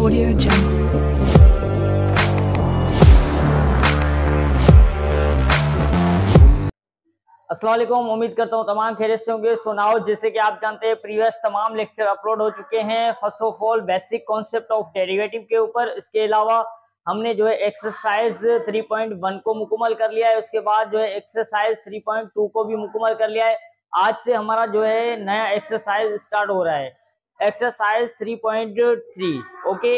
Audio Jungle. अस्सलाम वालेकुम, उम्मीद करता हूँ तमाम खैरियत से होंगे। सुनाओ, जैसे कि आप जानते हैं प्रीवियस तमाम लेक्चर अपलोड हो चुके हैं। First of all basic concept of derivative के ऊपर, इसके अलावा हमने जो है एक्सरसाइज 3.1 को मुकम्मल कर लिया है। उसके बाद जो है एक्सरसाइज 3.2 को भी मुकम्मल कर लिया है। आज से हमारा जो है नया एक्सरसाइज स्टार्ट हो रहा है, एक्सरसाइज 3.3। ओके,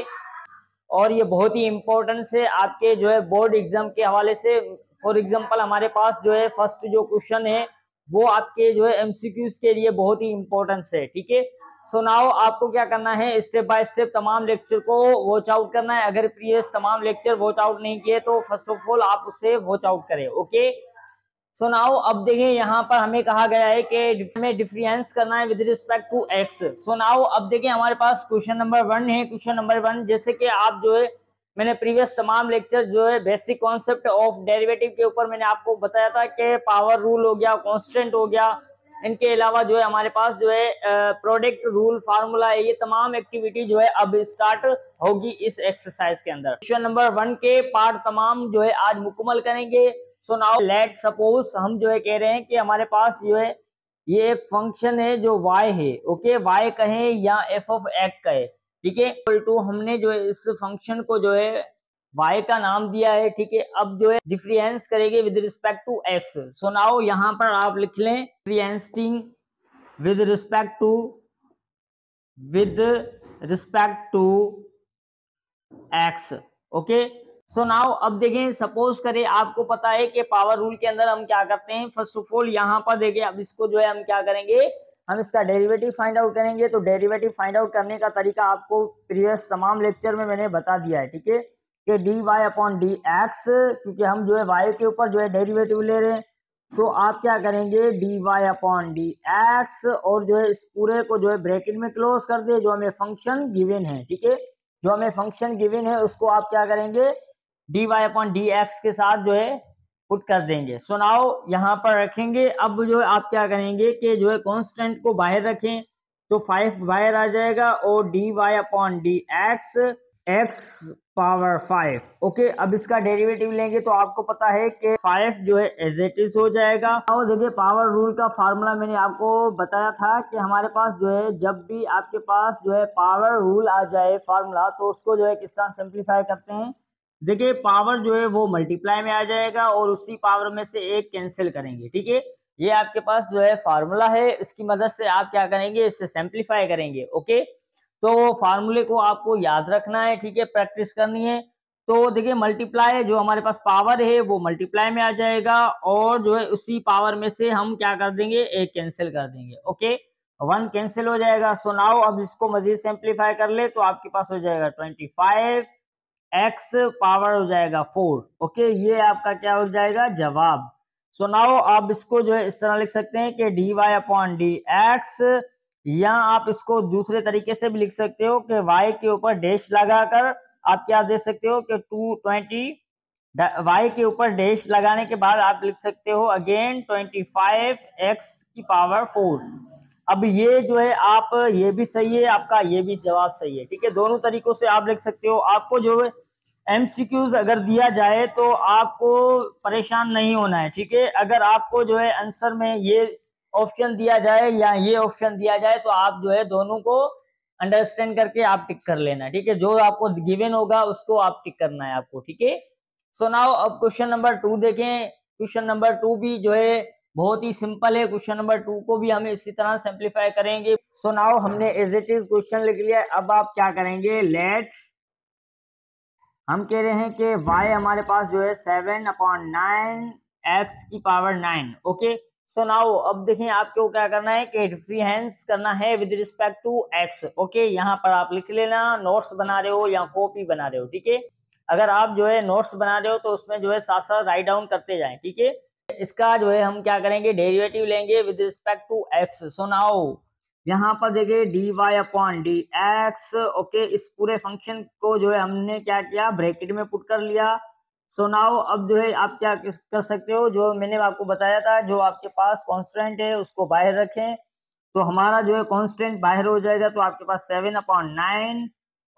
और ये बहुत ही इम्पोर्टेंट है आपके जो है बोर्ड एग्जाम के हवाले से। फॉर एग्जांपल हमारे पास जो है फर्स्ट जो क्वेश्चन है वो आपके जो है एमसीक्यूज के लिए बहुत ही इम्पोर्टेंट है। ठीक है, सो नाउ आपको क्या करना है, स्टेप बाय स्टेप तमाम लेक्चर को वॉच आउट करना है। अगर प्रीवियस तमाम लेक्चर वॉच आउट नहीं किए तो फर्स्ट ऑफ ऑल आप उसे वॉच आउट करें। ओके, सो नाउ अब देखिए यहाँ पर हमें कहा गया है कि हमें डिफरेंस करना है with respect to X. So now अब देखिए हमारे पास क्वेश्चन नंबर 1 है। क्वेश्चन नंबर 1 जैसे कि आप जो है मैंने प्रीवियस तमाम लेक्चर जो है बेसिक कॉन्सेप्ट ऑफ डेरिवेटिव के ऊपर मैंने आपको बताया था कि पावर रूल हो गया, कांस्टेंट हो गया, इनके अलावा जो है हमारे पास जो है प्रोडक्ट रूल, फार्मूला है, ये तमाम एक्टिविटी जो है अब स्टार्ट होगी इस एक्सरसाइज के अंदर। क्वेश्चन नंबर 1 के पार्ट तमाम जो है आज मुकम्मल करेंगे। सो नाउ लेट सपोज हम जो है कह रहे हैं कि हमारे पास जो है ये एक फंक्शन है जो y है। ओके, y कहें या f ऑफ x कहे, ठीक है, इक्वल टू हमने जो है इस फंक्शन को जो है y का नाम दिया है। ठीक है, अब जो है डिफरेंस करेंगे with respect to x। So now यहाँ पर आप लिख लें differentiating with respect to x। Okay, so now अब देखें, सपोज करें आपको पता है कि पावर रूल के अंदर हम क्या करते हैं, फर्स्ट ऑफ ऑल यहाँ पर देखिए अब इसको जो है हम क्या करेंगे, हम इसका डेरिवेटिव फाइंड आउट करेंगे। तो डेरिवेटिव फाइंड आउट करने का तरीका आपको प्रीवियस तमाम लेक्चर में मैंने बता दिया है। ठीक है, कि D Y upon D X, क्योंकि हम जो है वाई के ऊपर जो है डेरिवेटिव ले रहे हैं, तो आप क्या करेंगे D Y upon D X, और जो है इस पूरे को जो है ब्रैकेट में क्लोज कर दे, जो हमें फंक्शन गिवन है। ठीक है, जो हमें फंक्शन गिवन है उसको आप क्या करेंगे D Y upon D X के साथ जो है पुट कर देंगे। सो नाउ यहाँ पर रखेंगे। अब जो है आप क्या करेंगे कि जो है कांस्टेंट को बाहर रखें, तो 5 बाहर आ जाएगा, और D Y upon D X X power 5। Okay, अब इसका डेरिवेटिव लेंगे तो आपको पता है कि 5 जो है एज इट इज हो जाएगा। और देखिए पावर रूल का फार्मूला मैंने आपको बताया था कि हमारे पास जो है जब भी आपके पास जो है पावर रूल आ जाए फार्मूला, तो उसको जो है किस तरह सिंप्लीफाई करते हैं। देखिए पावर जो है वो मल्टीप्लाई में आ जाएगा और उसी पावर में से एक कैंसिल करेंगे। ठीक है, ये आपके पास जो है फार्मूला है, इसकी मदद से आप क्या करेंगे, इससे सिंप्लीफाई करेंगे। ओके, तो फार्मूले को आपको याद रखना है। ठीक है, प्रैक्टिस करनी है। तो देखिए मल्टीप्लाई, जो हमारे पास पावर है वो मल्टीप्लाई में आ जाएगा, और जो है उसी पावर में से हम क्या कर देंगे, एक कैंसिल कर देंगे। ओके, 1 कैंसिल हो जाएगा। सो नाउ अब इसको मजीद सिंप्लीफाई कर ले तो आपके पास हो जाएगा 25 x पावर हो जाएगा 4। ओके, ये आपका क्या हो जाएगा जवाब। सो नाउ आप इसको जो है इस तरह लिख सकते हैं कि D Y upon D X, या आप इसको दूसरे तरीके से भी लिख सकते हो कि y के ऊपर डैश लगाकर आप क्या दे सकते हो कि 220, y के ऊपर डैश लगाने के बाद आप लिख सकते हो अगेन 25x की पावर 4। अब ये जो है आप, ये भी सही है आपका, ये भी जवाब सही है। ठीक है, दोनों तरीकों से आप लिख सकते हो। आपको जो है एमसीक्यूज अगर दिया जाए तो आपको परेशान नहीं होना है। ठीक है, अगर आपको जो है आंसर में ये ऑप्शन दिया जाए या ये ऑप्शन दिया जाए तो आप जो है दोनों को अंडरस्टैंड करके आप टिक कर लेना। ठीक है, जो आपको गिवन होगा उसको आप टिक करना है आपको। ठीक है, सो नाउ अब क्वेश्चन नंबर 2 देखें। क्वेश्चन नंबर 2 भी जो है बहुत ही सिंपल है। क्वेश्चन नंबर 2 को भी हम इसी तरह सिंप्लीफाई करेंगे। सो नाउ हमने एज इट इज क्वेश्चन लिख लिया है। अब आप क्या करेंगे, लेट, हम कह रहे हैं कि y हमारे पास जो है 7/9 x की पावर 9। ओके, सो नाउ अब देखें आपको क्या करना है कि डिफरेंस करना है with respect to x। Okay, यहाँ पर आप लिख लेना, नोट्स बना रहे हो या कॉपी बना रहे हो। ठीक है, अगर आप जो है नोट्स बना रहे हो तो उसमें जो है साथ साथ राइट डाउन करते जाएं। ठीक है, इसका जो है हम क्या करेंगे, डेरिवेटिव लेंगे with respect to x। So now यहाँ पर देखिए D Y upon D X. Okay, इस पूरे फंक्शन को जो है हमने क्या किया, ब्रैकेट में पुट कर लिया। सो नाउ अब जो है आप क्या कर सकते हो, जो मैंने आपको बताया था, जो आपके पास कांस्टेंट है उसको बाहर रखें, तो हमारा जो है कांस्टेंट बाहर हो जाएगा। तो आपके पास 7/9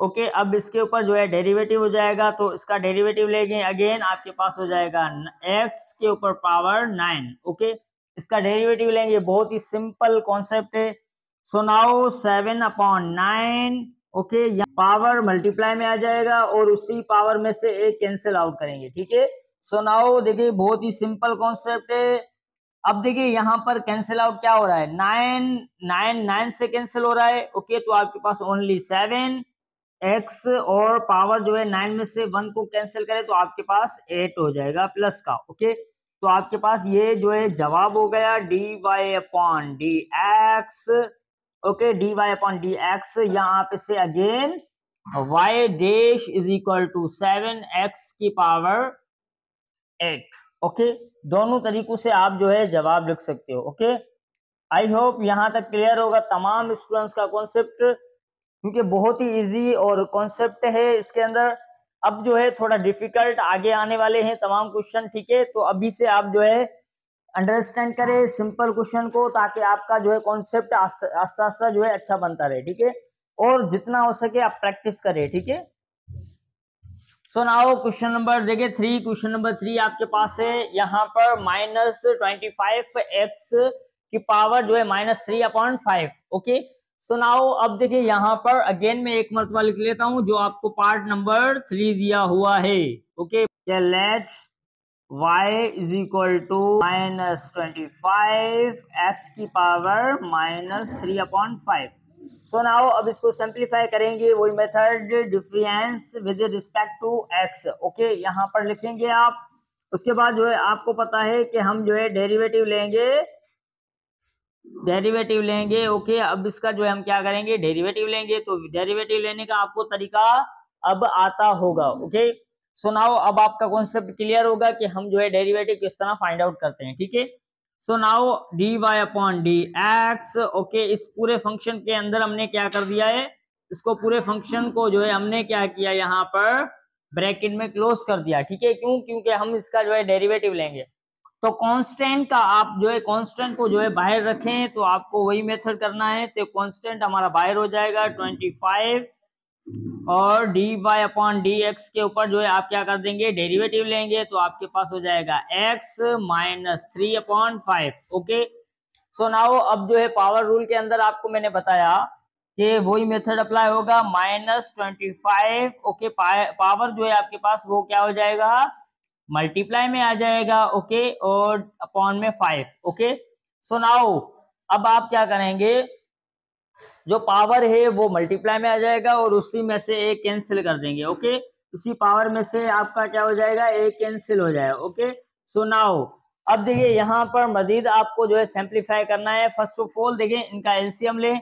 ओके, अब इसके ऊपर जो है डेरिवेटिव हो जाएगा, तो इसका डेरिवेटिव लेंगे, अगेन आपके पास हो जाएगा x के ऊपर पावर 9। ओके, इसका डेरिवेटिव लेंगे, बहुत ही सिंपल कॉन्सेप्ट है। सो नाउ 7/9, ओके, यहाँ पावर मल्टीप्लाई में आ जाएगा और उसी पावर में से एक कैंसिल आउट करेंगे, ठीक है। सो नाउ देखिए बहुत ही सिंपल कॉन्सेप्ट है। अब देखिए यहाँ पर कैंसिल आउट क्या हो रहा है, 9 से कैंसिल हो रहा है। ओके, तो आपके पास ओनली 7 x और पावर जो है 9 में से 1 को कैंसिल करें तो आपके पास 8 हो जाएगा प्लस का। ओके, तो आपके पास ये जो है जवाब हो गया dy/dx। ओके, dy/dx, यहाँ पे से again y dash is equal to 7x की पावर 8। ओके, दोनों तरीकों से आप जो है जवाब लिख सकते हो। ओके, आई होप यहाँ तक क्लियर होगा तमाम स्टूडेंट्स का कॉन्सेप्ट, क्योंकि बहुत ही इजी और कॉन्सेप्ट है इसके अंदर। अब जो है थोड़ा डिफिकल्ट आगे आने वाले हैं तमाम क्वेश्चन, ठीक है। तो अभी से आप जो है अंडरस्टैंड करें सिंपल क्वेश्चन को, ताकि आपका जो है कॉन्सेप्ट आस्ते आस्ते जो है अच्छा बनता रहे, ठीक है। और जितना हो सके आप प्रैक्टिस करें, ठीक है। सो नाउ क्वेश्चन नंबर देखिए 3। क्वेश्चन नंबर 3 आपके पास है यहाँ पर -25x की पावर जो है -3/5। ओके, सो नाउ अब देखिए यहाँ पर अगेन मैं एक मरतबा लिख लेता हूँ जो आपको पार्ट नंबर 3 दिया हुआ है। Okay, let y is equal to -25x की पावर -3/5। सो नाउ अब इसको सिंप्लीफाई करेंगे, वही method difference with respect to x। Okay, यहाँ पर लिखेंगे आप। उसके बाद जो है आपको पता है कि हम जो है डेरिवेटिव लेंगे। ओके, अब इसका जो है हम क्या करेंगे, डेरिवेटिव लेंगे। तो डेरिवेटिव लेने का आपको तरीका अब आता होगा। ओके, सो नाउ अब आपका कॉन्सेप्ट क्लियर होगा कि हम जो है डेरिवेटिव किस तरह फाइंड आउट करते हैं, ठीक है। So now dy/dx। ओके, इस पूरे फंक्शन के अंदर हमने क्या कर दिया है, इसको पूरे फंक्शन को जो है हमने क्या किया, यहाँ पर ब्रैकेट में क्लोज कर दिया, ठीक है। क्यों, क्योंकि हम इसका जो है डेरिवेटिव लेंगे। तो कांस्टेंट का आप जो है कांस्टेंट को जो है बाहर रखें, तो आपको वही मेथड करना है। तो कांस्टेंट हमारा बाहर हो जाएगा 25, और dy/dx के ऊपर जो है आप क्या कर देंगे, डेरिवेटिव लेंगे। तो आपके पास हो जाएगा x -3/5। ओके, सो नाउ अब जो है पावर रूल के अंदर आपको मैंने बताया कि वही मेथड अप्लाई होगा, -25। ओके, पावर जो है आपके पास वो क्या हो जाएगा, मल्टीप्लाई में आ जाएगा। ओके, और अपॉन में 5। ओके, सो नाउ अब आप क्या करेंगे, जो पावर है वो मल्टीप्लाई में आ जाएगा और उसी में से एक कैंसिल कर देंगे। ओके, उसी पावर में से आपका क्या हो जाएगा, एक कैंसिल हो जाएगा। ओके, सो नाउ अब देखिए यहाँ पर मजीद आपको जो है सिंप्लीफाई करना है। फर्स्ट ऑफ ऑल देखिए इनका एलसीएम लें,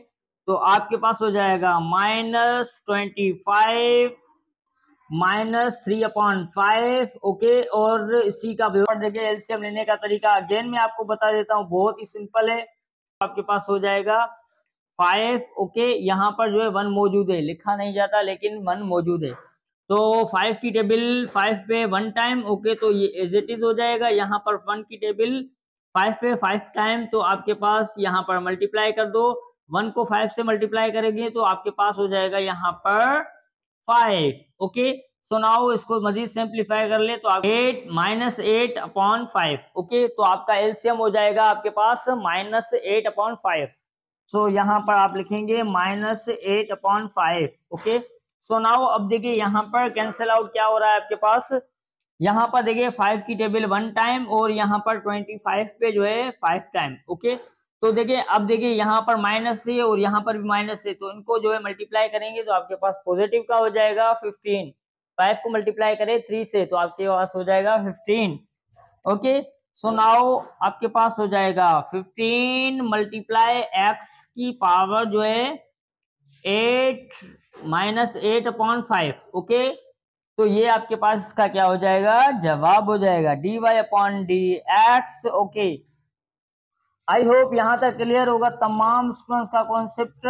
तो आपके पास हो जाएगा -25 -3/5। ओके, और इसी का विवरण देखिए एलसीएम लेने का तरीका अगेन मैं आपको बता देता हूँ, बहुत ही सिंपल है। आपके पास हो जाएगा 5। ओके, यहाँ पर जो है 1 मौजूद है, लिखा नहीं जाता लेकिन 1 मौजूद है। तो 5 की टेबल 5 पे 1 टाइम। ओके, तो ये एज इट इज हो जाएगा। यहाँ पर 1 की टेबल 5 पे 5 टाइम, तो आपके पास यहाँ पर मल्टीप्लाई कर दो। 1 को 5 से मल्टीप्लाई करेंगे तो आपके पास हो जाएगा यहाँ पर 5। ओके, सो नाउ इसको मजीद सिंप्लीफाई कर ले तो आप 8 -8/5। ओके, तो आपका एलसीएम हो जाएगा आपके पास -8/5। सो यहाँ पर आप लिखेंगे -8/5। ओके, सो नाउ अब देखिए यहाँ पर कैंसिल आउट क्या हो रहा है आपके पास, यहाँ पर देखिए 5 की टेबल 1 टाइम और यहाँ पर 25 पे जो है 5 टाइम। ओके, तो देखिए अब देखिए यहाँ पर माइनस है और यहाँ पर भी माइनस है, तो इनको जो है मल्टीप्लाई करेंगे तो आपके पास पॉजिटिव का हो जाएगा 15। 5 को मल्टीप्लाई करें 3 से तो आपके पास हो जाएगा 15। ओके, सो नाउ आपके पास हो जाएगा 15 मल्टीप्लाई एक्स की पावर जो है 8 -8/5। ओके, तो ये आपके पास इसका क्या हो जाएगा, जवाब हो जाएगा dy/dx। ओके, आई होप यहाँ तक क्लियर होगा तमाम स्टूडेंट्स का कॉन्सेप्ट।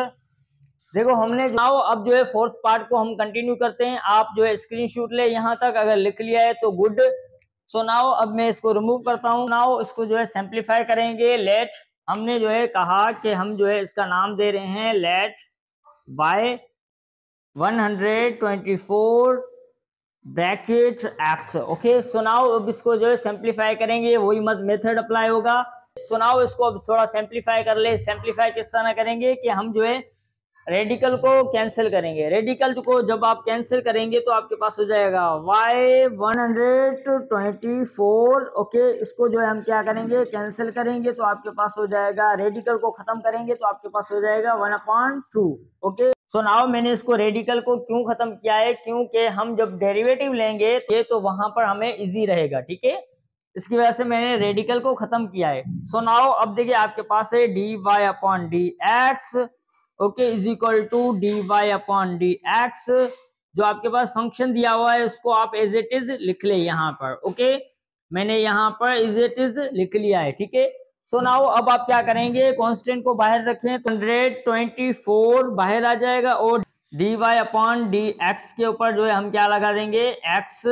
देखो हमने नाउ अब जो है फोर्थ पार्ट को हम कंटिन्यू करते हैं। आप जो है स्क्रीनशॉट ले, यहाँ तक अगर लिख लिया है तो गुड। सो नाउ अब मैं इसको रिमूव करता हूँ। नाउ इसको जो है सिंप्लीफाई करेंगे। लेट, हमने जो है कहा कि हम जो है इसका नाम दे रहे हैं let y 124 bracket x. Okay, so now अब इसको जो है सिंप्लीफाई करेंगे, वही मेथड अप्लाई होगा। सो नाउ इसको अब थोड़ा सिंप्लीफाई कर ले। सिंप्लीफाई किस तरह करेंगे कि हम जो है रेडिकल को कैंसिल करेंगे। रेडिकल को जब आप कैंसिल करेंगे तो आपके पास हो जाएगा y 124। ओके, इसको जो है हम क्या करेंगे, कैंसिल करेंगे तो आपके पास हो जाएगा, रेडिकल को खत्म करेंगे तो आपके पास हो जाएगा 1/2। ओके, सो नाउ मैंने इसको रेडिकल को क्यों खत्म किया है, क्योंकि हम जब डेरिवेटिव लेंगे तो वहां पर हमें इजी रहेगा। ठीक है, इसकी वजह से मैंने रेडिकल को खत्म किया है। सो नाउ अब देखिए आपके पास है dy/dx okay is equal to dy/dx। जो आपके पास फंक्शन दिया हुआ है उसको आप एज इट इज लिख ले यहाँ पर। ओके, मैंने यहाँ पर एज इट इज लिख लिया है। ठीक है, सो नाउ अब आप क्या करेंगे, कांस्टेंट को बाहर रखें तो 124 बाहर आ जाएगा और dy/dx के ऊपर जो है हम क्या लगा देंगे, x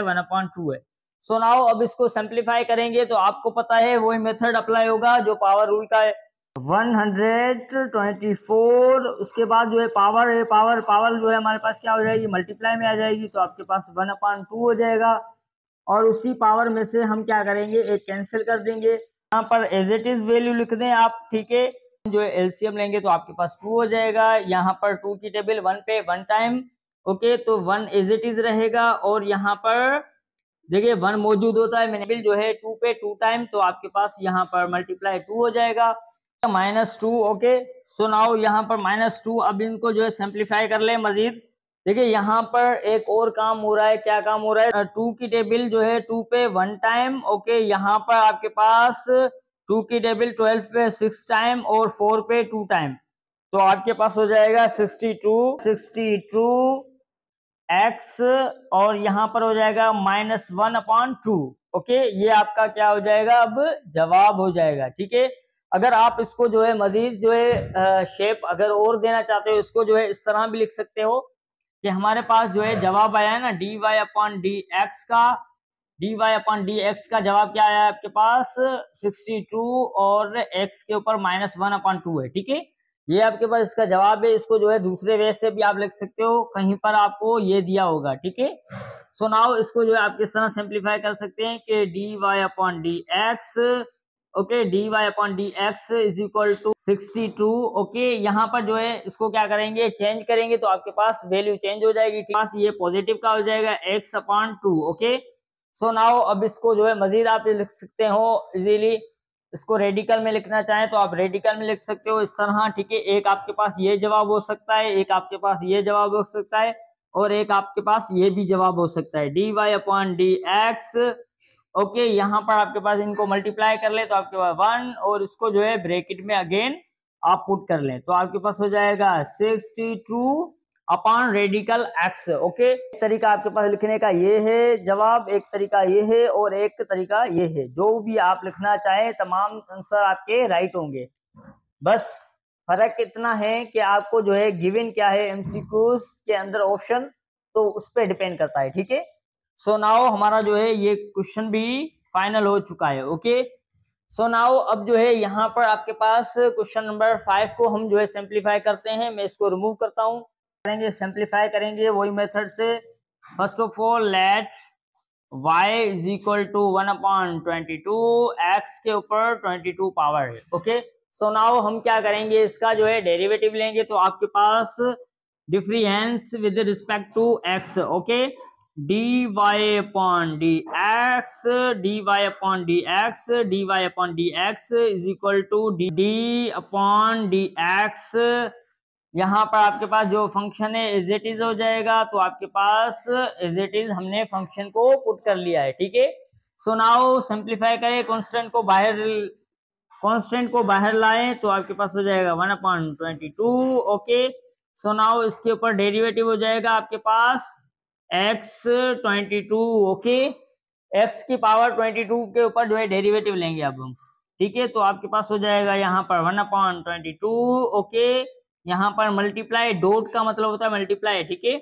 1/2 है। सो नाउ अब इसको सिंप्लीफाई करेंगे तो आपको पता है वही मेथड अप्लाई होगा जो पावर रूल का है। 124 उसके बाद जो है पावर है, पावर जो है हमारे पास क्या हो जाएगी, मल्टीप्लाई में आ जाएगी तो आपके पास 1/2 हो जाएगा। और उसी पावर में से हम क्या करेंगे, एक कैंसिल कर देंगे। यहाँ पर एज इट इज वैल्यू लिख दें आप। ठीक है, जो है एलसीएम लेंगे तो आपके पास 2 हो जाएगा। यहाँ पर 2 की टेबल 1 पे 1 टाइम। ओके, तो 1 एज इट इज रहेगा और यहाँ पर देखिए 1 मौजूद होता है, मैंने जो है 2 पे 2 टाइम तो आपके पास यहाँ पर मल्टीप्लाई 2 हो जाएगा -2। ओके, सो नाउ यहाँ पर -2। अब इनको जो है सिंप्लीफाई कर ले मजीद। देखिए यहाँ पर एक और काम हो रहा है, क्या काम हो रहा है, 2 की टेबल जो है 2 पे 1 टाइम। ओके, यहाँ पर आपके पास 2 की टेबल 12 पे 6 टाइम और 4 पे 2 टाइम तो आपके पास हो जाएगा 62 x और यहाँ पर हो जाएगा -1/2। ओके, ये आपका क्या हो जाएगा, अब जवाब हो जाएगा। ठीक है, अगर आप इसको जो है मजीद जो है शेप अगर और देना चाहते हो, इसको जो है इस तरह भी लिख सकते हो कि हमारे पास जो है जवाब आया है ना dy/dx का, dy/dx का जवाब क्या आया है आपके पास 62 और x के ऊपर -1/2 है। ठीक है, ये आपके पास इसका जवाब है। इसको जो है दूसरे वे से भी आप लिख सकते हो, कहीं पर आपको ये दिया होगा। ठीक है, सो नाउ इसको जो है आप किस तरह सिंप्लीफाई कर सकते हैं कि dy/dx okay dy/dx is equal to 62। Okay, यहाँ पर जो है इसको क्या करेंगे, चेंज करेंगे तो आपके पास वैल्यू चेंज हो जाएगी। पास ये पॉजिटिव का हो जाएगा x/2। ओके, सो नाउ अब इसको जो है मजीद आप लिख सकते हो इजीली। इसको रेडिकल में लिखना चाहें तो आप रेडिकल में लिख सकते हो इस तरह। ठीक है, एक आपके पास ये जवाब हो सकता है, एक आपके पास ये जवाब हो सकता है और एक आपके पास ये भी जवाब हो सकता है dy/dx। ओके, यहाँ पर आपके पास इनको मल्टीप्लाई कर ले तो आपके पास 1 और इसको जो है ब्रैकेट में अगेन आप पुट कर लें तो आपके पास हो जाएगा 62 अपॉन रेडिकल x। ओके, एक तरीका आपके पास लिखने का ये है जवाब, एक तरीका ये है और एक तरीका ये है। जो भी आप लिखना चाहें तमाम आंसर आपके राइट होंगे, बस फर्क इतना है कि आपको जो है गिवन क्या है एमसीक्यूज के अंदर ऑप्शन, तो उस पर डिपेंड करता है। ठीक है, सो नाउ हमारा जो है ये क्वेश्चन भी फाइनल हो चुका है। ओके, सो नाउ अब जो है यहाँ पर आपके पास क्वेश्चन नंबर 5 को हम जो है सिंप्लीफाई करते हैं। मैं इसको रिमूव करता हूँ, करेंगे सिंप्लीफाई करेंगे वही मेथड से। First of all let y is equal to 1/22, x के ऊपर 22 पावर है। ओके, सो नाउ हम क्या करेंगे, इसका जो है डेरिवेटिव लेंगे तो आपके पास difference with respect to x। Okay, dy/dx is equal to d/dx। यहाँ पर आपके पास जो फंक्शन है एज इट इज हो जाएगा तो आपके पास एज इट इज हमने फंक्शन को पुट कर लिया है। ठीक है, सो नाउ सिंप्लीफाई करें, कांस्टेंट को बाहर लाएं तो आपके पास हो जाएगा 1/22। ओके, सो नाउ इसके ऊपर डेरिवेटिव हो जाएगा आपके पास x/22। ओके, x की पावर 22 के ऊपर जो है डेरिवेटिव लेंगे अब हम। ठीक है, तो आपके पास हो जाएगा यहाँ पर 1/22। ओके, यहाँ पर मल्टीप्लाई, डॉट का मतलब होता है मल्टीप्लाई। ठीक है,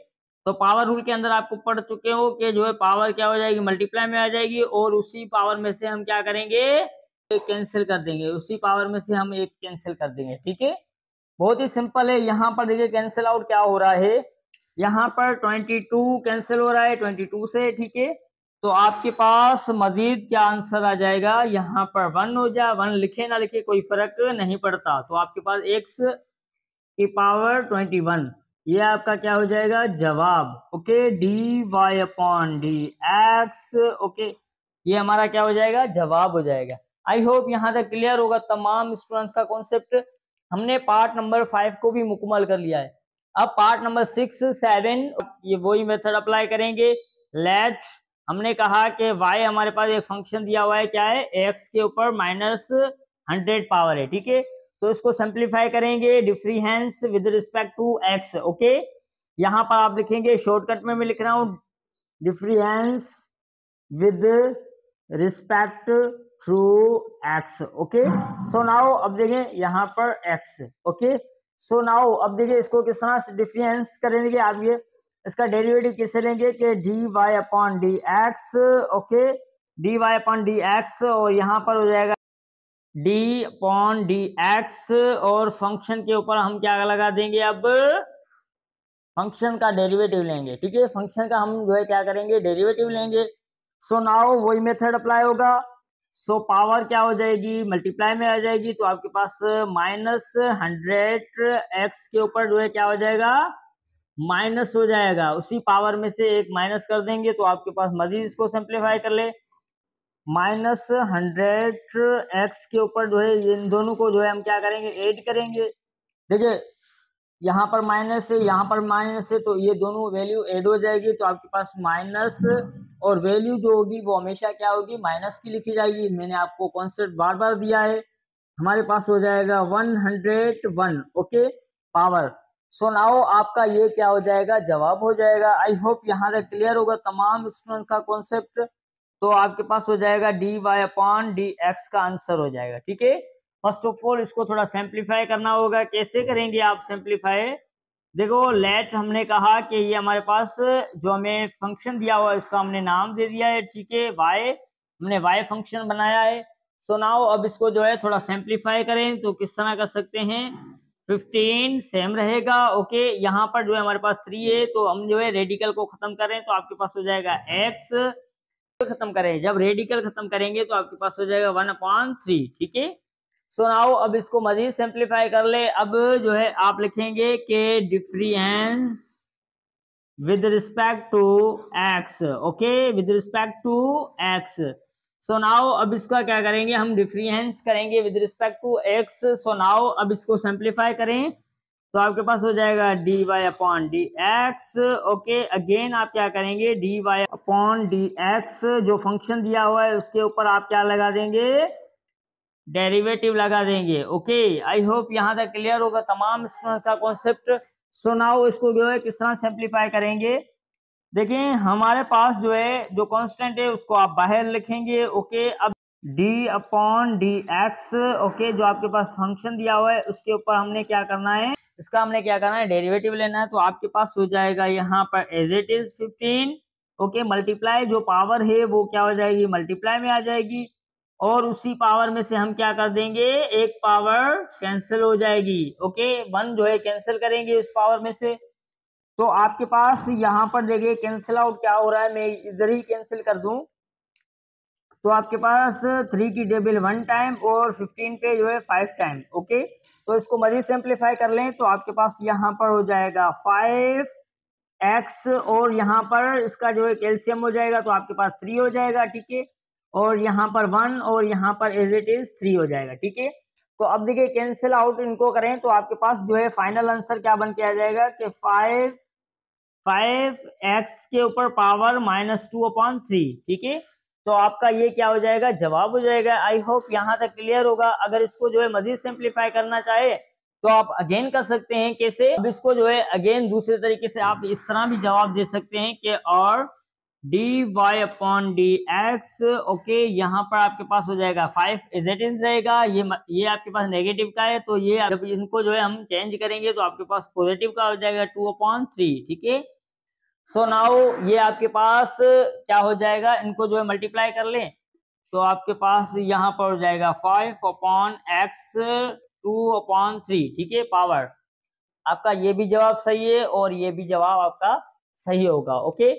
तो पावर रूल के अंदर आपको पढ़ चुके हो कि जो है पावर क्या हो जाएगी, मल्टीप्लाई में आ जाएगी और उसी पावर में से हम क्या करेंगे, एक कैंसिल कर देंगे, उसी पावर में से हम एक कैंसिल कर देंगे। ठीक है, बहुत ही सिंपल है। यहाँ पर देखिए कैंसिल आउट क्या हो रहा है, यहाँ पर 22 कैंसिल हो रहा है 22 से, ठीक है। तो आपके पास मजीद क्या आंसर आ जाएगा, यहाँ पर 1 हो जाए, 1 लिखे ना लिखे कोई फर्क नहीं पड़ता। तो आपके पास x की पावर 21, ये आपका क्या हो जाएगा जवाब। Okay, dy upon D X, okay, ये हमारा क्या हो जाएगा जवाब हो जाएगा। आई होप यहाँ तक क्लियर होगा तमाम स्टूडेंट्स का कॉन्सेप्ट। हमने पार्ट नंबर 5 को भी मुकम्मल कर लिया है। अब पार्ट नंबर 6, 7 ये वही मेथड अप्लाई करेंगे। लेट, हमने कहा कि y हमारे पास एक फंक्शन दिया हुआ है, क्या है, x के ऊपर -100 पावर है, ठीक है। तो इसको सिंप्लीफाई करेंगे, difference with respect to x, okay. यहाँ पर आप लिखेंगे, शॉर्टकट में मैं लिख रहा हूँ, difference with respect to x, okay. So now अब देखें यहाँ पर x, ओके। सो नाउ अब देखिए इसको किस तरह से डिफरेंस करेंगे आप, ये इसका डेरिवेटिव कैसे लेंगे कि dy upon D X, okay, dy upon D X, और यहाँ पर हो जाएगा d अपॉन डी एक्स, और फंक्शन के ऊपर हम क्या लगा देंगे, अब फंक्शन का डेरिवेटिव लेंगे, ठीक है। फंक्शन का हम जो है क्या करेंगे, डेरिवेटिव लेंगे। सो नाउ वही मेथड अप्लाई होगा। सो पावर क्या हो जाएगी, मल्टीप्लाई में आ जाएगी, तो आपके पास -100x के ऊपर जो है क्या हो जाएगा, माइनस हो जाएगा। उसी पावर में से एक माइनस कर देंगे, तो आपके पास मजीद इसको सिंप्लीफाई कर ले, -100x के ऊपर जो है इन दोनों को जो है हम क्या करेंगे, ऐड करेंगे। देखिए यहाँ पर माइनस है, यहाँ पर माइनस है, तो ये दोनों वैल्यू ऐड हो जाएगी, तो आपके पास माइनस, और वैल्यू जो होगी वो हमेशा क्या होगी, माइनस की लिखी जाएगी। मैंने आपको कॉन्सेप्ट बार बार दिया है। हमारे पास हो जाएगा 101, ओके, पावर। सो नाउ आपका ये क्या हो जाएगा, जवाब हो जाएगा। आई होप यहाँ तक क्लियर होगा तमाम स्टूडेंट का कॉन्सेप्ट। तो आपके पास हो जाएगा dy अपॉन डी एक्स का आंसर हो जाएगा, ठीक है। फर्स्ट ऑफ ऑल इसको थोड़ा सिंप्लीफाई करना होगा। कैसे करेंगे आप सिंप्लीफाई, देखो लेट हमने कहा कि ये हमारे पास जो हमें फंक्शन दिया हुआ है इसका हमने नाम दे दिया है, ठीक है, y, हमने y फंक्शन बनाया है। सो नाउ अब इसको जो है थोड़ा सिंप्लीफाई करें, तो किस तरह कर सकते हैं, 15 सेम रहेगा, ओके। यहाँ पर जो है हमारे पास 3 है, तो हम जो है रेडिकल को खत्म करें, तो आपके पास हो जाएगा x, खत्म करें, जब रेडिकल खत्म करेंगे तो आपके पास हो जाएगा 1/3, ठीक है। सो नाउ अब इसको मजीद सिंप्लीफाई कर ले। अब जो है आप लिखेंगे कि difference with respect to x, okay, with respect to x। So now अब इसका क्या करेंगे, हम डिफरेंस करेंगे with respect to x। So now अब इसको सिंप्लीफाई करें, तो आपके पास हो जाएगा dy upon D X, okay. Again आप क्या करेंगे, dy अपॉन डी एक्स, जो फंक्शन दिया हुआ है उसके ऊपर आप क्या लगा देंगे, डेरिवेटिव लगा देंगे, ओके। आई होप यहाँ तक क्लियर होगा तमाम स्टूडेंट्स का कॉन्सेप्ट। सो नाउ इसको जो है किस तरह सिंप्लीफाई करेंगे, देखिए हमारे पास जो है जो कांस्टेंट है उसको आप बाहर लिखेंगे, ओके। अब d upon D X, okay, जो आपके पास फंक्शन दिया हुआ है उसके ऊपर हमने क्या करना है, इसका हमने क्या करना है, डेरिवेटिव लेना है। तो आपके पास हो जाएगा यहाँ पर as it is 15, okay, multiply, जो पावर है वो क्या हो जाएगी, मल्टीप्लाई में आ जाएगी, और उसी पावर में से हम क्या कर देंगे, एक पावर कैंसिल हो जाएगी, ओके, 1 जो है कैंसिल करेंगे इस पावर में से। तो आपके पास यहाँ पर देखिए कैंसिल आउट क्या हो रहा है, मैं इधर ही कैंसिल कर दूं, तो आपके पास 3 की टेबल 1 टाइम और 15 पे जो है 5 टाइम, ओके। तो इसको मजीद सिंप्लीफाई कर लें, तो आपके पास यहाँ पर हो जाएगा 5x, और यहाँ पर इसका जो है कैल्शियम हो जाएगा, तो आपके पास 3 हो जाएगा, ठीक है, और यहाँ पर 1, और यहाँ पर एज इट इज 3 हो जाएगा, ठीक है। तो अब देखिए कैंसिल आउट इनको करें, तो आपके पास जो है फाइनल आंसर क्या बन के आ जाएगा कि 5x के ऊपर पावर -2/3, ठीक है। तो आपका ये क्या हो जाएगा, जवाब हो जाएगा। आई होप यहाँ तक क्लियर होगा। अगर इसको जो है मजीद सिंप्लीफाई करना चाहे तो आप अगेन कर सकते हैं। कैसे, अब इसको जो है अगेन दूसरे तरीके से आप इस तरह भी जवाब दे सकते हैं कि और dy upon D X, okay, यहाँ पर आपके पास हो जाएगा 5 एज इट इज रहेगा, ये आपके पास नेगेटिव का है, तो ये जब इनको जो है हम चेंज करेंगे तो आपके पास पॉजिटिव का हो जाएगा 2/3, ठीक है। सो नाउ ये आपके पास क्या हो जाएगा, इनको जो है मल्टीप्लाई कर लें, तो आपके पास यहाँ पर हो जाएगा 5/x 2/3, ठीक है, पावर। आपका ये भी जवाब सही है और ये भी जवाब आपका सही होगा। ओके,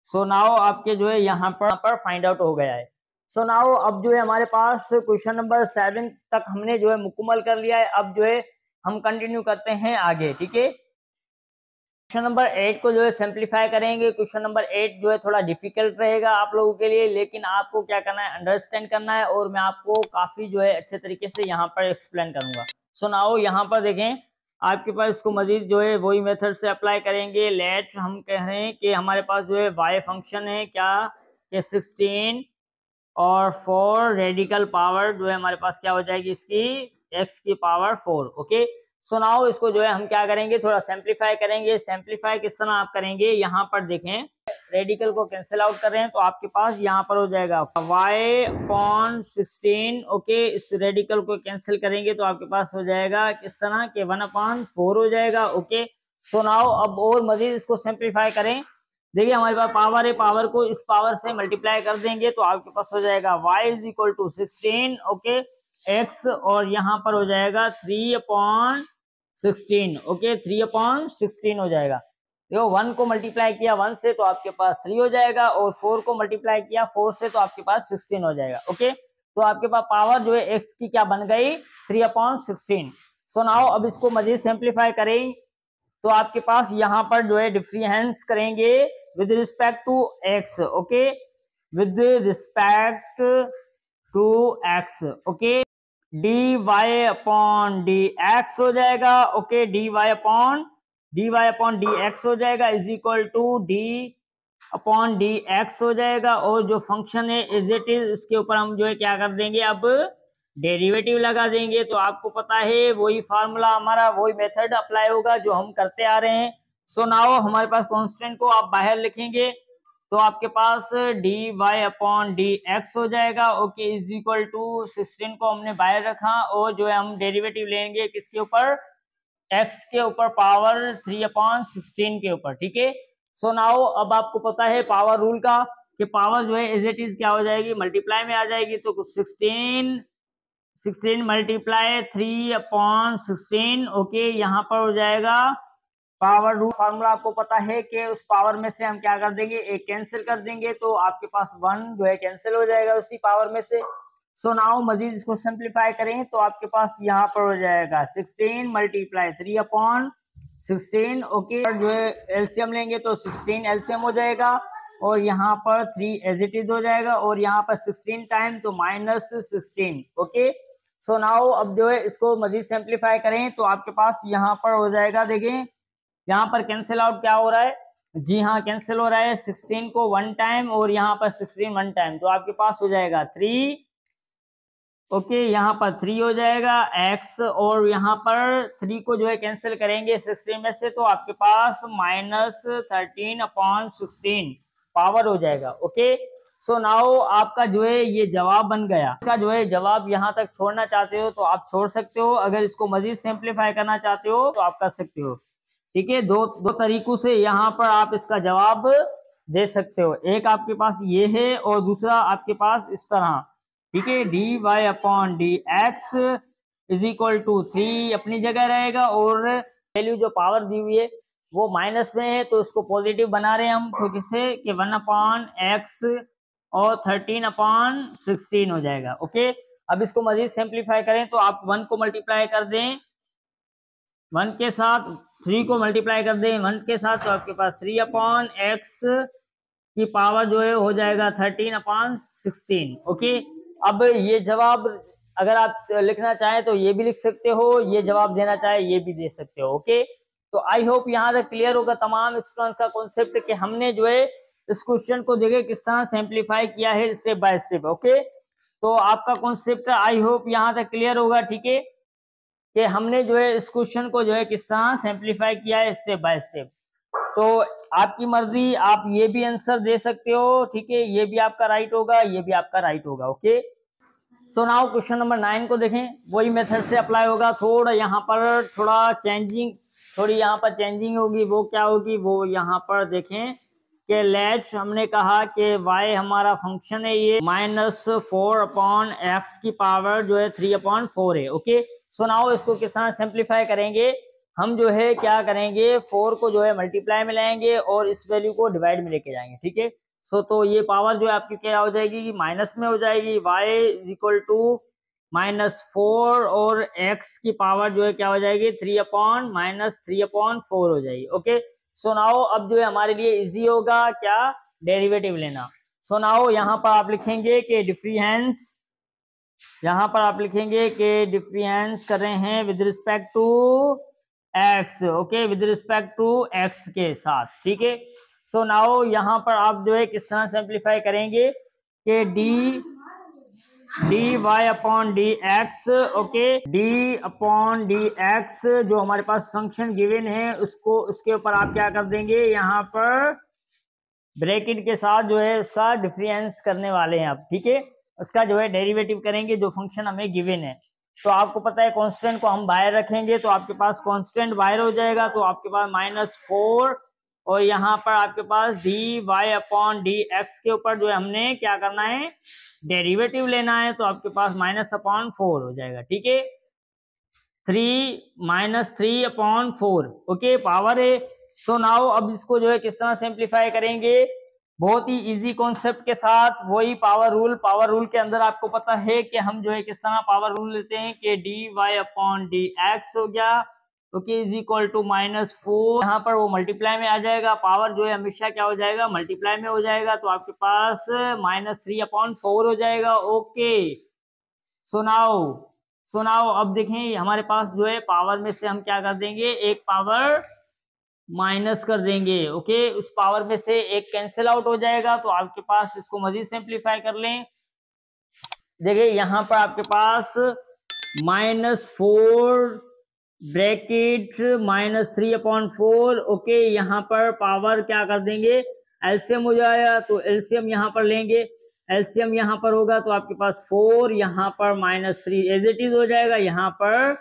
सो नाउ आपके जो है यहाँ पर फाइंड आउट हो गया है। सो नाउ अब जो है हमारे पास क्वेश्चन नंबर 7 तक हमने जो है मुकम्मल कर लिया है। अब जो है हम कंटिन्यू करते हैं आगे, ठीक है। क्वेश्चन नंबर 8 को जो है सिंप्लीफाई करेंगे। क्वेश्चन नंबर 8 जो है थोड़ा डिफिकल्ट रहेगा आप लोगों के लिए, लेकिन आपको क्या करना है, अंडरस्टैंड करना है, और मैं आपको काफी जो है अच्छे तरीके से यहाँ पर एक्सप्लेन करूंगा। सो नाउ यहाँ पर देखें, आपके पास इसको मजीद जो है वही मेथड से अप्लाई करेंगे। लेट हम कह रहे हैं कि हमारे पास जो है वाई फंक्शन है क्या, कि 16 और 4 रेडिकल पावर जो है हमारे पास क्या हो जाएगी इसकी, x की पावर 4। ओके, सो नाउ इसको जो है हम क्या करेंगे, थोड़ा सिंप्लीफाई करेंगे। सिंप्लीफाई किस तरह आप करेंगे, यहाँ पर देखें, रेडिकल को कैंसिल आउट कर रहे हैं तो आपके पास यहाँ पर हो जाएगा y/16। ओके, इस रेडिकल को कैंसिल करेंगे तो आपके पास हो जाएगा किस तरह के 1/4 हो जाएगा। ओके, सो नाउ अब और मजीद इसको सिंप्लीफाई करें। देखिए हमारे पास पावर है, पावर को इस पावर से मल्टीप्लाई कर देंगे तो आपके पास हो जाएगा y/16। ओके, x और यहाँ पर हो जाएगा 3/16। ओके, 3/16 हो जाएगा। देखो 1 को मल्टीप्लाई किया 1 से तो आपके पास 3 हो जाएगा, और 4 को मल्टीप्लाई किया 4 से तो आपके पास 16 हो जाएगा। ओके, तो आपके पास पावर जो है x की क्या बन गई, 3/16। सो नाउ अब इसको मजीद सिंप्लीफाई करें तो आपके पास यहाँ पर जो है डिफरेंस करेंगे with respect to x। Okay, with respect to x। Okay, dy/dx हो जाएगा। ओके, dy/dx हो जाएगा इज इक्वल टू d/dx हो जाएगा, और जो फंक्शन है इज इट इज, इसके ऊपर हम जो है क्या कर देंगे, अब डेरिवेटिव लगा देंगे। तो आपको पता है वही फार्मूला हमारा, वही मेथड अप्लाई होगा जो हम करते आ रहे हैं। सो नाउ हमारे पास कांस्टेंट को आप बाहर लिखेंगे तो आपके पास dy/dx हो जाएगा। ओके, इज इक्वल टू 16 को हमने बाहर रखा, और जो है हम डेरिवेटिव लेंगे किसके ऊपर, x के ऊपर, पावर 3/16 के ऊपर, ठीक है। सो नाउ अब आपको पता है पावर रूल का, कि पावर जो है एज इट इज क्या हो जाएगी, मल्टीप्लाई में आ जाएगी। तो 16 मल्टीप्लाई 3/16। ओके, यहाँ पर हो जाएगा पावर रूल फार्मूला आपको पता है कि उस पावर में से हम क्या कर देंगे, एक कैंसिल कर देंगे तो आपके पास 1 जो है कैंसिल हो जाएगा उसी पावर में से। सो नाउ मजीद इसको सिंप्लीफाई करें तो आपके पास यहाँ पर हो जाएगा 16 मल्टीप्लाई 3/16। ओके, जो है एलसीएम लेंगे तो 16 एलसीएम हो जाएगा, और यहाँ पर 3 एज इट इज हो जाएगा, और यहाँ पर 16 टाइम तो -16। ओके, सो नाउ अब जो है इसको मजीद सिंप्लीफाई करें तो आपके पास यहाँ पर हो जाएगा, देखें यहाँ पर कैंसिल आउट क्या हो रहा है, जी हाँ कैंसिल हो रहा है, 16 को 1 टाइम और यहाँ पर 16 1 टाइम, तो आपके पास हो जाएगा 3। ओके, यहाँ पर 3 हो जाएगा x, और यहाँ पर 3 को जो है कैंसिल करेंगे 16 में से तो आपके पास -13/16 पावर हो जाएगा। ओके, सो नाउ आपका जो है ये जवाब बन गया। इसका जो है जवाब यहाँ तक छोड़ना चाहते हो तो आप छोड़ सकते हो, अगर इसको मजीद सिंप्लीफाई करना चाहते हो तो आप कर सकते हो, ठीक है। दो तरीकों से यहाँ पर आप इसका जवाब दे सकते हो, एक आपके पास ये है और दूसरा आपके पास इस तरह, ठीक है। dy/dx इज इक्वल टू 3 अपनी जगह रहेगा, और वैल्यू जो पावर दी हुई है वो माइनस में है तो इसको पॉजिटिव बना रहे हैं हम, तो किसे कि 1/x और 13/16 हो जाएगा। ओके, अब इसको मजीद सिंप्लीफाई करें तो आप 1 को मल्टीप्लाई कर दें 1 के साथ, 3 को मल्टीप्लाई कर दें 1 के साथ, तो आपके पास 3/x की पावर जो है हो जाएगा 13/16। ओके, अब ये जवाब अगर आप लिखना चाहें तो ये भी लिख सकते हो, ये जवाब देना चाहे ये भी दे सकते हो। ओके, तो आई होप यहाँ तक क्लियर होगा तमाम स्टूडेंट्स का कॉन्सेप्ट कि हमने जो है इस क्वेश्चन को देखे किस तरह सिंप्लीफाई किया है स्टेप बाय स्टेप। ओके, तो आपका कॉन्सेप्ट आई होप यहाँ तक क्लियर होगा, ठीक है, कि हमने जो है इस क्वेश्चन को जो है किस तरह सिंप्लीफाई किया है स्टेप बाय स्टेप। तो आपकी मर्जी, आप ये भी आंसर दे सकते हो, ठीक है, ये भी आपका राइट होगा, ये भी आपका राइट होगा। Okay, so now question number 9 को देखें, वही मेथड से अप्लाई होगा, थोड़ा यहाँ पर थोड़ी यहाँ पर चेंजिंग होगी, वो क्या होगी, वो यहाँ पर देखें कि लेट्स हमने कहा कि y हमारा फंक्शन है ये -4/x की पावर जो है 3/4 है। ओके, सो नाउ इसको किस तरह सिंप्लीफाई करेंगे, हम जो है क्या करेंगे 4 को जो है मल्टीप्लाई में लाएंगे और इस वैल्यू को डिवाइड में लेके जाएंगे। ठीक है, सो तो ये पावर जो है आपकी क्या हो जाएगी कि माइनस में हो जाएगी, y इक्वल टू -4 और x की पावर जो है क्या हो जाएगी 3/4 हो जाएगी। ओके, सो नाउ अब जो है हमारे लिए इजी होगा क्या डेरिवेटिव लेना। सो नाउ यहाँ पर आप लिखेंगे कि डिफरेंस, यहाँ पर आप लिखेंगे कि डिफरेंस कर रहे हैं with respect to x। Okay, with respect to x के साथ। ठीक है, सो नाउ यहाँ पर आप जो है किस तरह सिंप्लीफाई करेंगे कि dy/dx। ओके, d/dx जो हमारे पास फंक्शन गिवन है उसको उसके ऊपर आप क्या कर देंगे, यहाँ पर ब्रैकेट के साथ जो है उसका डिफरेंस करने वाले हैं आप। ठीक है, उसका जो है डेरिवेटिव करेंगे जो फंक्शन हमें गिवन है। तो आपको पता है कांस्टेंट को हम बाहर रखेंगे तो आपके पास कांस्टेंट बाहर हो जाएगा, तो आपके पास -4 और यहाँ पर आपके पास dy/dx के ऊपर जो है हमने क्या करना है डेरिवेटिव लेना है, तो आपके पास -4 हो जाएगा। ठीक है, 3/4 ओके पावर है। सो नाउ अब इसको जो है किस तरह सिंप्लीफाई करेंगे, बहुत ही इजी कॉन्सेप्ट के साथ, वही पावर रूल के अंदर आपको पता है कि हम जो है किस तरह पावर रूल लेते हैं कि dy/dx हो गया ओके इज इक्वल टू -4, यहाँ पर वो मल्टीप्लाई में आ जाएगा, पावर जो है हमेशा क्या हो जाएगा मल्टीप्लाई में हो जाएगा, तो आपके पास -3/4 हो जाएगा। ओके, सुनाओ अब देखें हमारे पास जो है पावर में से हम क्या कर देंगे एक पावर माइनस कर देंगे। ओके, उस पावर में से एक कैंसिल आउट हो जाएगा, तो आपके पास इसको मजीद सिंप्लीफाई कर लें। देखिए यहाँ पर आपके पास -4 ब्रैकेट -3/4 ओके, यहाँ पर पावर क्या कर देंगे एलसीएम हो जाएगा, तो एलसीएम यहाँ पर लेंगे, एलसीएम यहाँ पर होगा तो आपके पास 4, यहाँ पर -3 एज इट इज हो जाएगा, यहाँ पर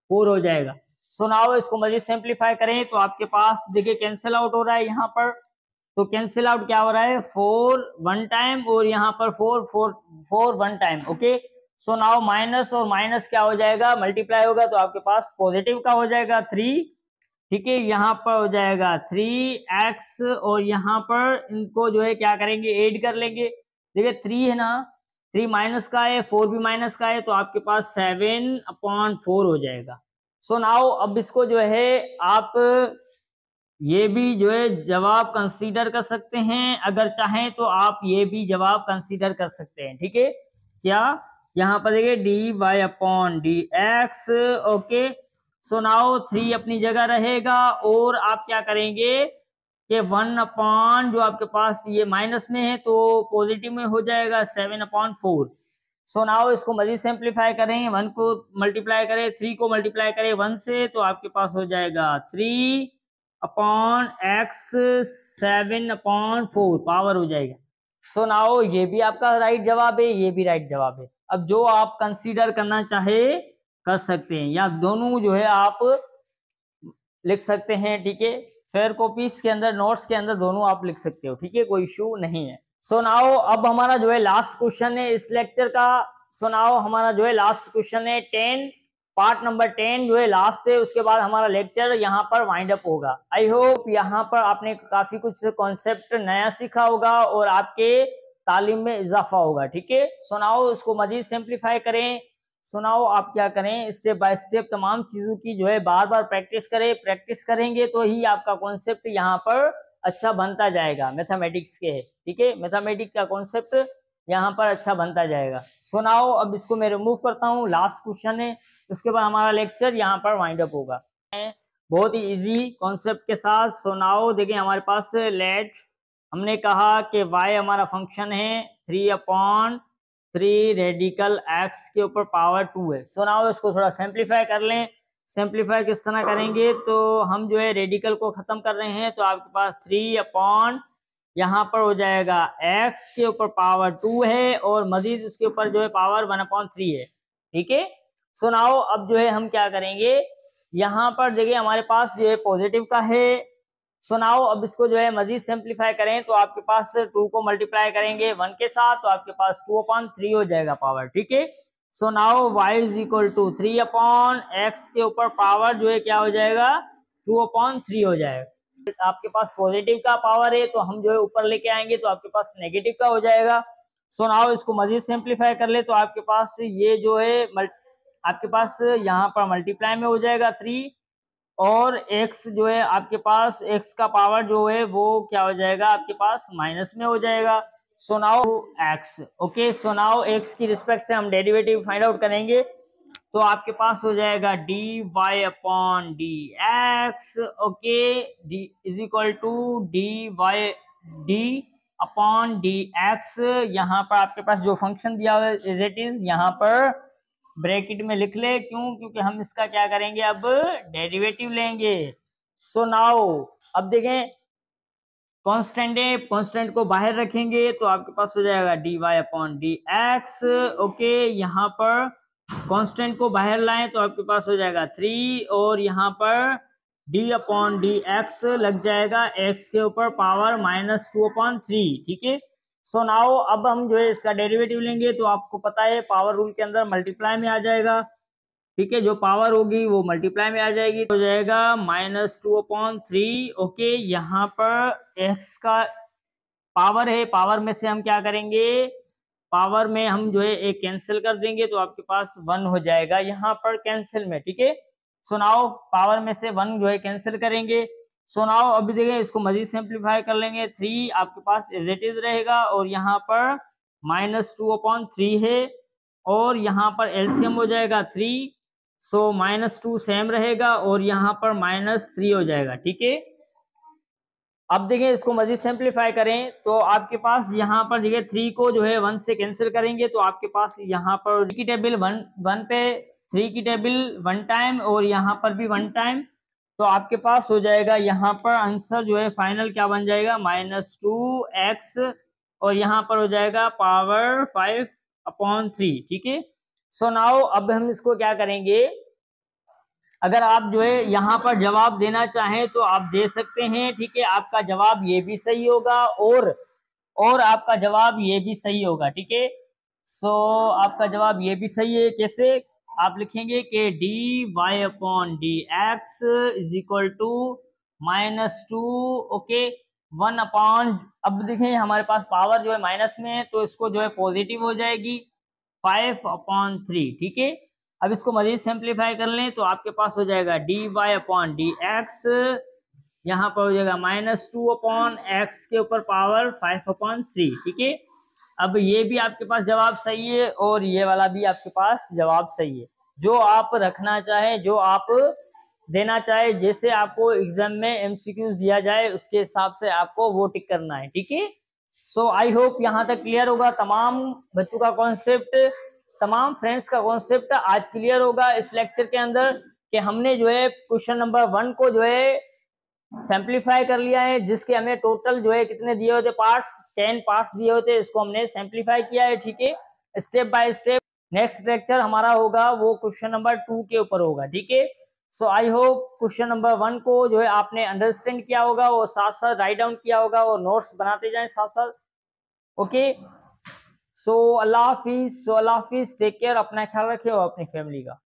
4 हो जाएगा। सो नाउ इसको मजीद सिंप्लीफाई करें तो आपके पास देखिए कैंसिल आउट हो रहा है यहाँ पर, तो कैंसिल आउट क्या हो रहा है 4 1 टाइम और यहाँ पर 4 1 time. Okay, so now minus और माइनस क्या हो जाएगा मल्टीप्लाई होगा, तो आपके पास पॉजिटिव का हो जाएगा 3। ठीक है, यहाँ पर हो जाएगा 3x और यहाँ पर इनको जो है क्या करेंगे ऐड कर लेंगे। देखिए 3 है ना, 3 माइनस का है, 4 भी माइनस का है, तो आपके पास 7/4 हो जाएगा। सो नाउ अब इसको जो है आप ये भी जो है जवाब कंसीडर कर सकते हैं, अगर चाहें तो आप ये भी जवाब कंसीडर कर सकते हैं। ठीक है, क्या यहाँ पर देखिए dy/dx ओके, सो नाउ 3 अपनी जगह रहेगा और आप क्या करेंगे कि 1 जो आपके पास ये माइनस में है तो पॉजिटिव में हो जाएगा 7/4। सो नाउ इसको मजीद सिंप्लीफाई करें, 1 को मल्टीप्लाई करें 3 को मल्टीप्लाई करें 1 से, तो आपके पास हो जाएगा 3/x 7/4 पावर हो जाएगा। सो नाउ ये भी आपका राइट जवाब है, ये भी राइट जवाब है। अब जो आप कंसीडर करना चाहे कर सकते हैं, या दोनों जो है आप लिख सकते हैं। ठीक है, फेयर कॉपीज के अंदर नोट्स के अंदर दोनों आप लिख सकते हो। ठीक है, कोई इशू नहीं है। सो नाउ अब हमारा जो है लास्ट क्वेश्चन है इस लेक्चर का। सो नाउ हमारा जो है लास्ट क्वेश्चन है 10, पार्ट नंबर 10 जो है लास्ट है, उसके बाद हमारा लेक्चर यहाँ पर वाइंड अप होगा। आई होप यहाँ पर आपने काफी कुछ कॉन्सेप्ट नया सीखा होगा और आपके तालीम में इजाफा होगा। ठीक है, सो नाउ इसको मजीद सिंप्लीफाई करें। सुनाओ आप क्या करें स्टेप बाय स्टेप तमाम चीजों की जो है बार बार प्रैक्टिस करें, प्रैक्टिस करेंगे तो ही आपका कॉन्सेप्ट यहाँ पर अच्छा बनता जाएगा मैथमेटिक्स के। ठीक है, मैथमेटिक्स का कॉन्सेप्ट यहाँ पर अच्छा बनता जाएगा। सुनाओ अब इसको मैं रिमूव करता हूँ, लास्ट क्वेश्चन है, उसके बाद हमारा लेक्चर यहाँ पर वाइंड अप होगा बहुत ही इजी कॉन्सेप्ट के साथ। सुनाओ देखिए हमारे पास लेट हमने कहा कि y हमारा फंक्शन है 3/3 रेडिकल x के ऊपर पावर 2 है। सो नाउ इसको थोड़ा सिंप्लीफाई कर लें। सिंप्लीफाई किस तरह करेंगे, तो हम जो है रेडिकल को खत्म कर रहे हैं, तो आपके पास 3/ यहाँ पर हो जाएगा x के ऊपर पावर 2 है और मजीद उसके ऊपर जो है पावर 1/3 है। ठीक है, सो नाउ अब जो है हम क्या करेंगे, यहाँ पर देखिए हमारे पास जो है पॉजिटिव का है, सो नाउ अब इसको जो है मजीद सिंप्लीफाई करें तो आपके पास 2 को मल्टीप्लाई करेंगे 1 के साथ तो आपके पास 2/3 हो जाएगा पावर, ठीक है। So now y is equal to 3/x के ऊपर पावर जो है क्या हो जाएगा 2/3 हो जाएगा। आपके पास पॉजिटिव का पावर है तो हम जो है ऊपर लेके आएंगे तो आपके पास नेगेटिव का हो जाएगा। सो नाउ इसको मजीद सिंप्लीफाई कर ले तो आपके पास ये जो है आपके पास यहाँ पर मल्टीप्लाई में हो जाएगा 3 और x जो है आपके पास x का पावर जो है वो क्या हो जाएगा आपके पास माइनस में हो जाएगा। So now x, okay. So now x की रिस्पेक्ट से हम डेरिवेटिव फाइंड आउट करेंगे तो आपके पास हो जाएगा dy/dx, okay. d is equal to dy/d/dx। यहाँ पर आपके पास जो फंक्शन दिया हुआ है एज इट इज यहाँ पर ब्रैकेट में लिख ले, क्यों? क्योंकि हम इसका क्या करेंगे अब डेरिवेटिव लेंगे। सो नाउ अब देखें कांस्टेंट है, कांस्टेंट को बाहर रखेंगे तो आपके पास हो जाएगा dy/dx, ओके। यहाँ पर कांस्टेंट को बाहर लाएं तो आपके पास हो जाएगा 3 और यहाँ पर d/dx लग जाएगा x के ऊपर पावर -2/3, ठीक है। सो नाउ अब हम जो है इसका डेरिवेटिव लेंगे तो आपको पता है पावर रूल के अंदर मल्टीप्लाई में आ जाएगा, ठीक है। जो पावर होगी वो मल्टीप्लाई में आ जाएगी तो हो जाएगा -2/3, ओके। यहाँ पर x का पावर है, पावर में से हम क्या करेंगे पावर में हम जो है एक कैंसिल कर देंगे तो आपके पास 1 हो जाएगा यहाँ पर कैंसिल में, ठीक है। सो नाउ पावर में से 1 जो है कैंसिल करेंगे। सो नाउ अभी देखिए इसको मजीद सिंप्लीफाई कर लेंगे 3 आपके पास एज इट इज रहेगा और यहाँ पर -2/3 है और यहाँ पर एलसीएम हो जाएगा 3। सो -2 सेम रहेगा और यहाँ पर -3 हो जाएगा, ठीक है। अब देखिए इसको मजीद सिंप्लीफाई करें तो आपके पास यहाँ पर देखिए 3 को जो है 1 से कैंसिल करेंगे तो आपके पास यहाँ पर की टेबल 1 पे 3 की टेबल 1 टाइम और यहाँ पर भी 1 टाइम तो आपके पास हो जाएगा यहाँ पर आंसर जो है फाइनल क्या बन जाएगा -2x और यहाँ पर हो जाएगा पावर 5/3, ठीक है। सो नाउ अब हम इसको क्या करेंगे, अगर आप जो है यहाँ पर जवाब देना चाहें तो आप दे सकते हैं, ठीक है। आपका जवाब ये भी सही होगा और आपका जवाब ये भी सही होगा, ठीक है। सो आपका जवाब ये भी सही है, कैसे आप लिखेंगे कि dy/dx is equal to -2, okay 1/, अब देखें हमारे पास पावर जो है माइनस में है तो इसको जो है पॉजिटिव हो जाएगी 5/3, ठीक है। अब इसको मजीद सिंप्लीफाई कर लें तो आपके पास हो जाएगा dy/dx यहाँ पर हो जाएगा -2/x के ऊपर पावर 5/3, ठीक है। अब ये भी आपके पास जवाब सही है और ये वाला भी आपके पास जवाब सही है। जो आप रखना चाहे, जो आप देना चाहे, जैसे आपको एग्जाम में एमसीक्यूज दिया जाए उसके हिसाब से आपको वो टिक करना है, ठीक है। सो आई होप यहाँ तक क्लियर होगा, तमाम बच्चों का कॉन्सेप्ट, तमाम फ्रेंड्स का कॉन्सेप्ट आज क्लियर होगा इस लेक्चर के अंदर कि हमने जो है क्वेश्चन नंबर 1 को जो है सिंप्लीफाई कर लिया है, जिसके हमें टोटल जो है कितने दिए होते पार्ट्स 10 पार्ट्स दिए होते, इसको हमने सिंप्लीफाई किया है, ठीक है, step by step. Next lecture हमारा होगा वो क्वेश्चन नंबर 2 के ऊपर होगा, ठीक है। सो आई होप क्वेश्चन नंबर 1 को जो है आपने अंडरस्टैंड किया होगा और साथ साथ राइट डाउन किया होगा और नोट्स बनाते जाएं साथ साथ, ओके। सो अल्लाह हाफिज, टेक केयर, अपना ख्याल रखिए और अपनी फैमिली का।